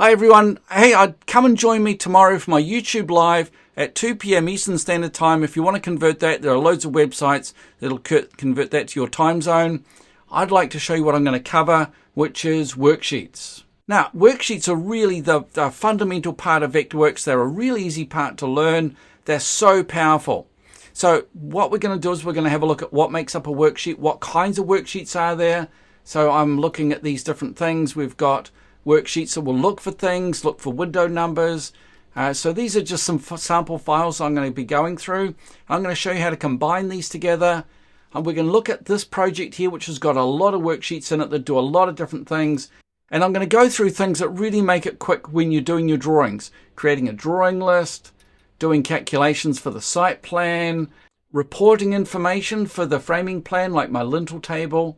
Hi everyone. Hey, come and join me tomorrow for my YouTube live at 2 p.m. Eastern Standard Time. If you want to convert that, there are loads of websites that'll convert that to your time zone. I'd like to show you what I'm going to cover, which is worksheets. Now, worksheets are really the fundamental part of Vectorworks. They're a really easy part to learn. They're so powerful. So what we're going to do is we're going to have a look at what makes up a worksheet, what kinds of worksheets are there. So I'm looking at these different things. We've got worksheets that will look for things, look for window numbers. So these are just some sample files I'm going to be going through. I'm going to show you how to combine these together. And we're going to look at this project here, which has got a lot of worksheets in it that do a lot of different things. And I'm going to go through things that really make it quick when you're doing your drawings. Creating a drawing list, doing calculations for the site plan, reporting information for the framing plan like my lintel table,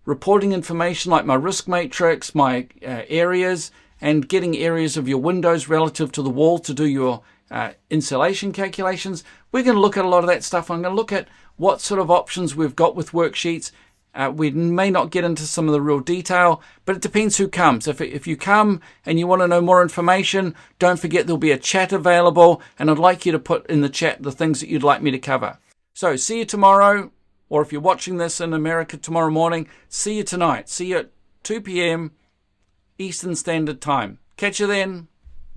reporting information like my risk matrix, my areas, and getting areas of your windows relative to the wall to do your insulation calculations. We're going to look at a lot of that stuff. I'm going to look at what sort of options we've got with worksheets. We may not get into some of the real detail, but it depends who comes. If you come and you want to know more information, don't forget there'll be a chat available, and I'd like you to put in the chat the things that you'd like me to cover. So see you tomorrow. Or if you're watching this in America tomorrow morning, see you tonight. See you at 2 p.m. Eastern Standard Time. Catch you then.